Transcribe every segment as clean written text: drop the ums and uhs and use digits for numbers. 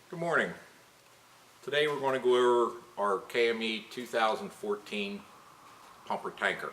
Good morning. Today we're going to go over our KME 2014 pumper tanker.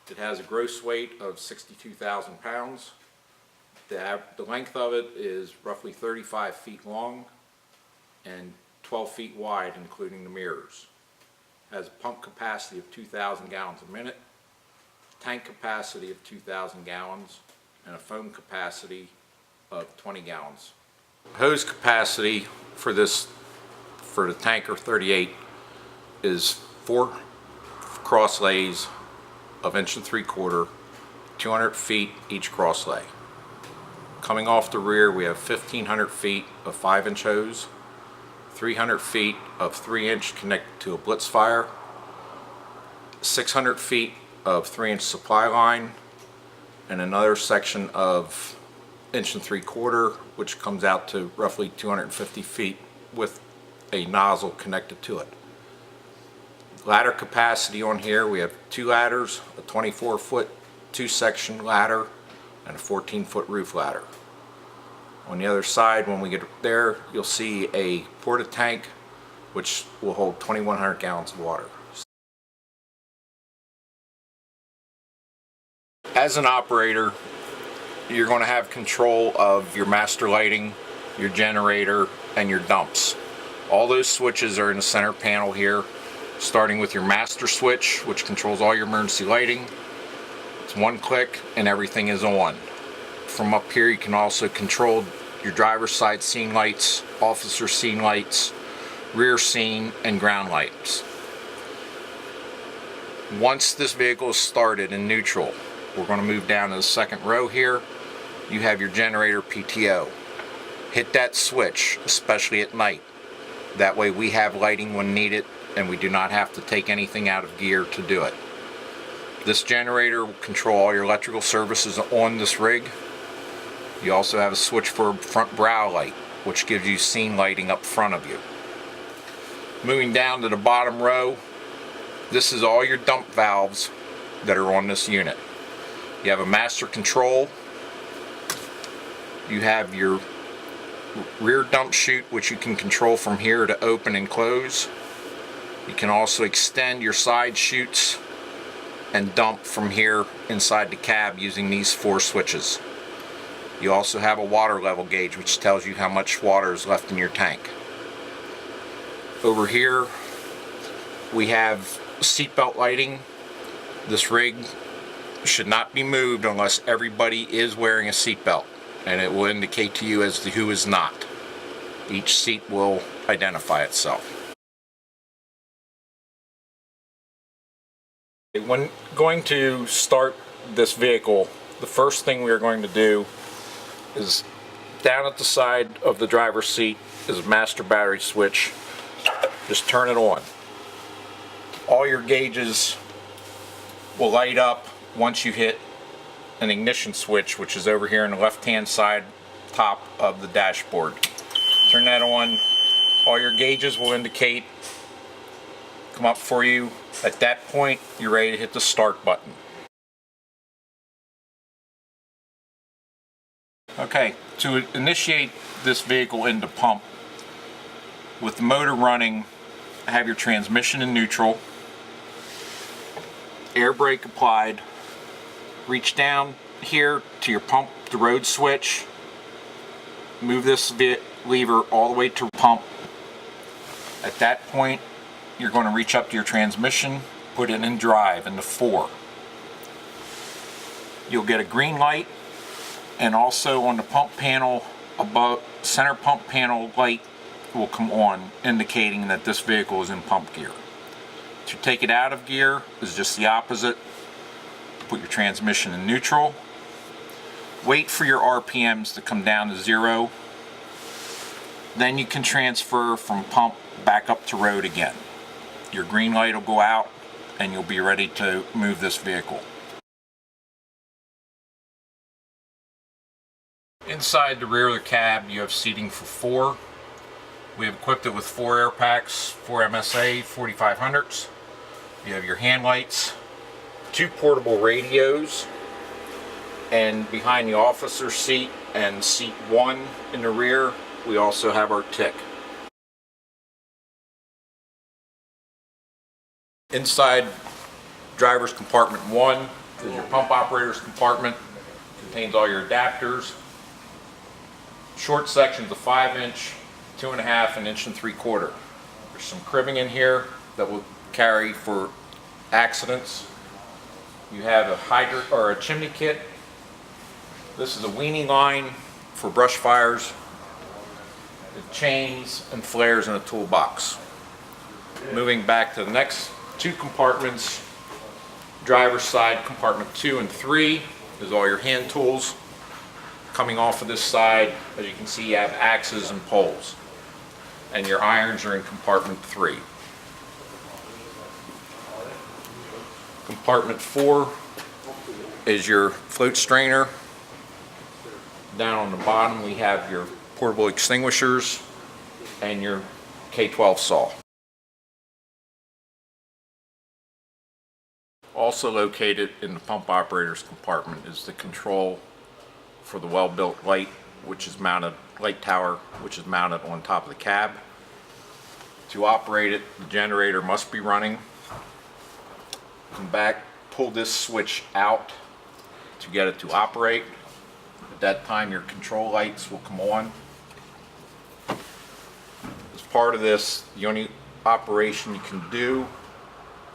It has a gross weight of 62,000 pounds. The length of it is roughly 35 feet long and 12 feet wide, including the mirrors. It has a pump capacity of 2,000 gallons a minute, tank capacity of 2,000 gallons, and a foam capacity of 20 gallons. Hose capacity for the tanker 38 is 4 cross lays of 1.75 inches, 200 feet each cross lay. Coming off the rear, we have 1,500 feet of 5-inch hose, 300 feet of 3-inch connected to a blitz fire, 600 feet of 3-inch supply line, and another section of 1.75 inches, which comes out to roughly 250 feet with a nozzle connected to it. Ladder capacity on here, we have 2 ladders, a 24-foot 2-section ladder and a 14-foot roof ladder. On the other side, when we get there, you'll see a porta tank which will hold 2,100 gallons of water. As an operator, you're going to have control of your master lighting, your generator, and your dumps. All those switches are in the center panel here, starting with your master switch, which controls all your emergency lighting. It's one click and everything is on. From up here, you can also control your driver's side scene lights, officer scene lights, rear scene, and ground lights. Once this vehicle is started in neutral, we're going to move down to the second row here. You have your generator PTO. Hit that switch, especially at night. That way we have lighting when needed and we do not have to take anything out of gear to do it. This generator will control all your electrical services on this rig. You also have a switch for a front brow light, which gives you scene lighting up front of you. Moving down to the bottom row, this is all your dump valves that are on this unit. You have a master control. You have your rear dump chute, which you can control from here to open and close. You can also extend your side chutes and dump from here inside the cab using these 4 switches. You also have a water level gauge, which tells you how much water is left in your tank. Over here we have seatbelt lighting. This rig should not be moved unless everybody is wearing a seatbelt, and it will indicate to you as to who is not. Each seat will identify itself. When going to start this vehicle, the first thing we are going to do is, down at the side of the driver's seat is a master battery switch. Just turn it on. All your gauges will light up once you hit an ignition switch, which is over here on the left-hand side top of the dashboard. Turn that on. All your gauges will indicate, come up for you. At that point, you're ready to hit the start button. Okay, to initiate this vehicle into pump, with the motor running, have your transmission in neutral, air brake applied. Reach down here to your pump to road switch, move this lever all the way to pump. At that point, you're going to reach up to your transmission, put it in drive into 4. You'll get a green light, and also on the pump panel above, center pump panel light will come on, indicating that this vehicle is in pump gear. To take it out of gear is just the opposite. Put your transmission in neutral. Wait for your RPMs to come down to 0. Then you can transfer from pump back up to road again. Your green light will go out and you'll be ready to move this vehicle. Inside the rear of the cab, you have seating for 4. We have equipped it with 4 air packs, 4 MSA 4500s. You have your hand lights, 2 portable radios, and behind the officer seat and seat 1 in the rear, we also have our tick. Inside driver's compartment 1 is your pump operator's compartment. Contains all your adapters. Short sections of 5-inch, 2.5, and 1.75 inch. There's some cribbing in here that will carry for accidents. You have a hydrant or a chimney kit. This is a weaning line for brush fires. The chains and flares in a toolbox. Moving back to the next 2 compartments, driver's side, compartment 2 and 3 is all your hand tools. Coming off of this side, as you can see, you have axes and poles. And your irons are in compartment 3. Compartment 4 is your float strainer. Down on the bottom we have your portable extinguishers and your K12 saw. Also located in the pump operator's compartment is the control for the well-built light, which is mounted, light tower, which is mounted on top of the cab. To operate it, the generator must be running. Come back, pull this switch out to get it to operate. At that time, your control lights will come on. As part of this, the only operation you can do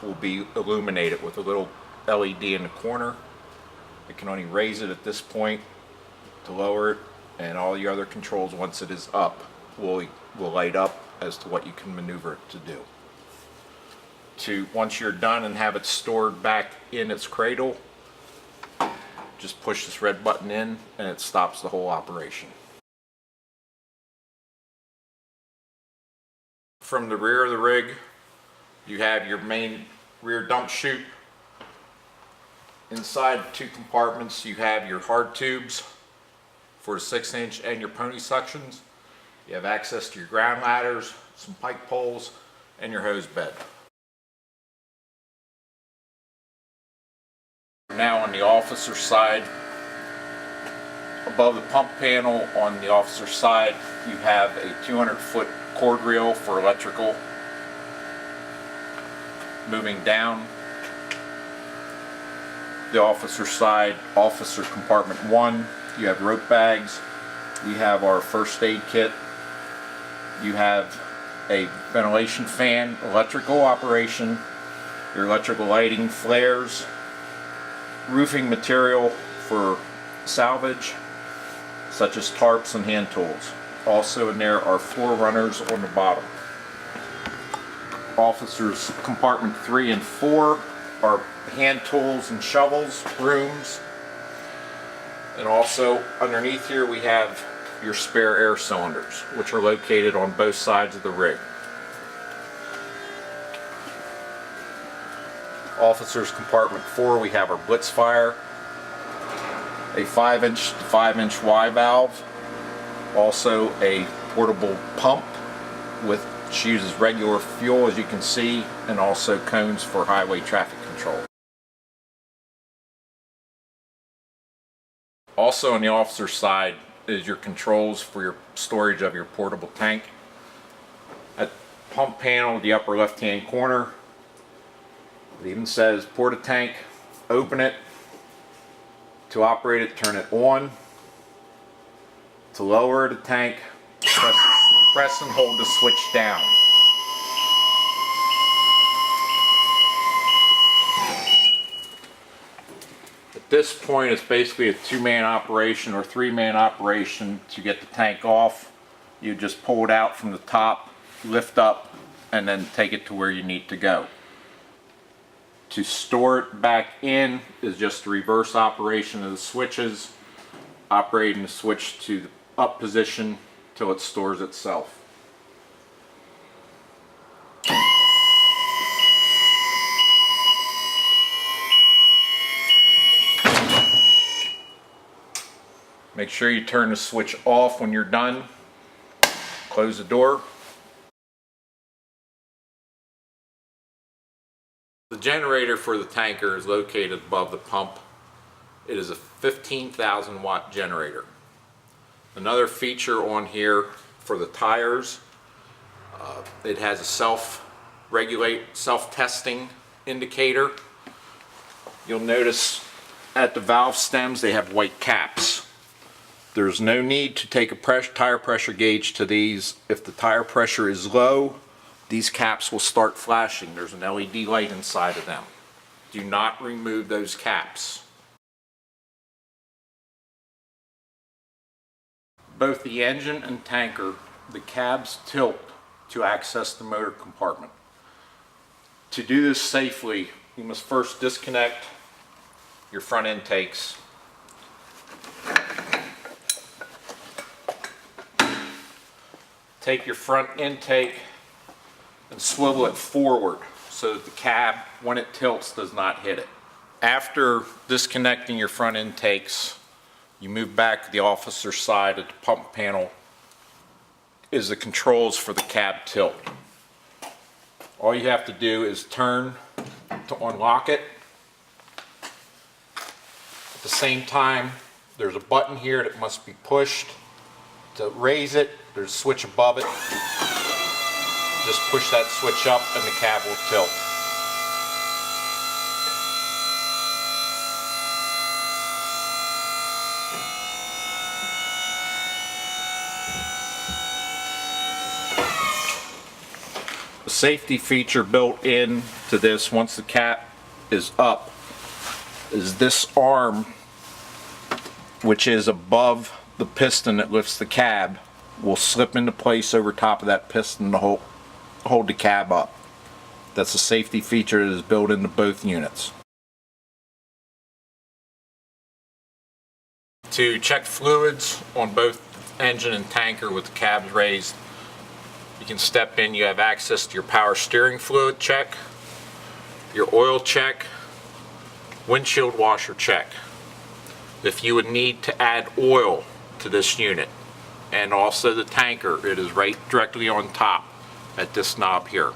will be illuminated with a little LED in the corner. You can only raise it at this point to lower it, and all the other controls, once it is up, will light up as to what you can maneuver it to do. Once you're done and have it stored back in its cradle, just push this red button in and it stops the whole operation. From the rear of the rig, you have your main rear dump chute. Inside 2 compartments you have your hard tubes for the 6-inch and your pony suctions. You have access to your ground ladders, some pike poles, and your hose bed. Now on the officer side, above the pump panel on the officer side, you have a 200-foot cord reel for electrical. Moving down the officer side, officer compartment 1, you have rope bags. We have our first aid kit. You have a ventilation fan, electrical operation, your electrical lighting, flares, roofing material for salvage, such as tarps and hand tools. Also in there are floor runners on the bottom. Officers compartment 3 and 4 are hand tools and shovels, brooms, and also underneath here we have your spare air cylinders, which are located on both sides of the rig. Officers compartment 4, we have our blitz fire, a 5-inch to 5-inch Y valve, also a portable pump which uses regular fuel, as you can see, and also cones for highway traffic control. Also on the officer side is your controls for your storage of your portable tank. At pump panel, the upper left hand corner, it even says porta tank. Open it. To operate it, turn it on. To lower the tank, press and hold the switch down. At this point, it's basically a 2-man operation or 3-man operation to get the tank off. You just pull it out from the top, lift up, and then take it to where you need to go. To store it back in is just a reverse operation of the switches, operating the switch to the up position till it stores itself. Make sure you turn the switch off when you're done. Close the door. The generator for the tanker is located above the pump. It is a 15,000 watt generator. Another feature on here for the tires. It has a self-testing indicator. You'll notice at the valve stems they have white caps. There's no need to take a tire pressure gauge to these. If the tire pressure is low, these caps will start flashing. There's an LED light inside of them. Do not remove those caps. Both the engine and tanker, the cabs tilt to access the motor compartment. To do this safely, you must first disconnect your front intakes. Take your front intake and swivel it forward so that the cab, when it tilts, does not hit it. After disconnecting your front intakes, you move back to the officer's side of the pump panel is the controls for the cab tilt. All you have to do is turn to unlock it. At the same time, there's a button here that must be pushed. To raise it, there's a switch above it. Just push that switch up and the cab will tilt. The safety feature built in to this, once the cap is up, is this arm, which is above the piston that lifts the cab, will slip into place over top of that piston to hold the cab up. That's a safety feature that is built into both units. To check fluids on both engine and tanker with the cabs raised, you can step in. You have access to your power steering fluid check, your oil check, windshield washer check. If you would need to add oil to this unit, and also the tanker, it is right directly on top at this knob here.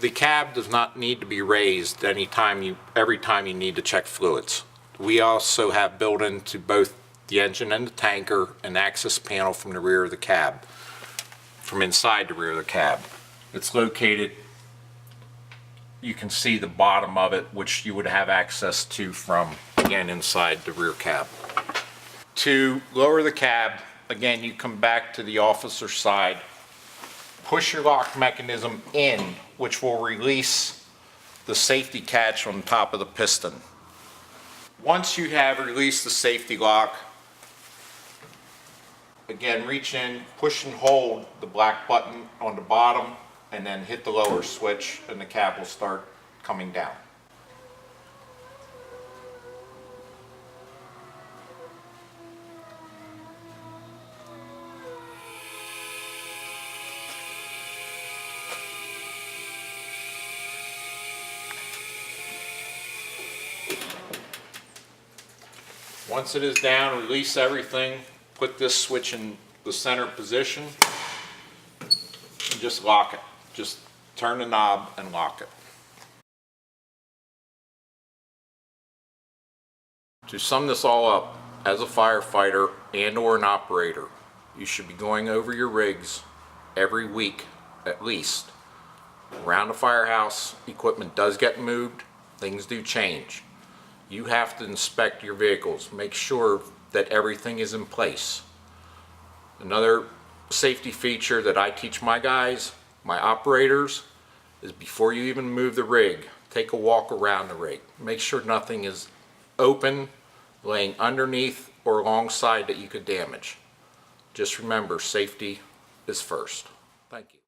The cab does not need to be raised every time you need to check fluids. We also have built into both the engine and the tanker an access panel from the rear of the cab, from inside the rear of the cab. It's located, you can see the bottom of it, which you would have access to from, again, inside the rear cab. To lower the cab, again, you come back to the officer's side, push your lock mechanism in, which will release the safety catch on top of the piston. Once you have released the safety lock, again, reach in, push and hold the black button on the bottom, and then hit the lower switch and the cab will start coming down. Once it is down, release everything, put this switch in the center position, and just lock it. Just turn the knob and lock it. To sum this all up, as a firefighter and or an operator, you should be going over your rigs every week at least. Around the firehouse, equipment does get moved, things do change. You have to inspect your vehicles, make sure that everything is in place. Another safety feature that I teach my guys, my operators, is before you even move the rig, take a walk around the rig. Make sure nothing is open, laying underneath or alongside that you could damage. Just remember, safety is first. Thank you.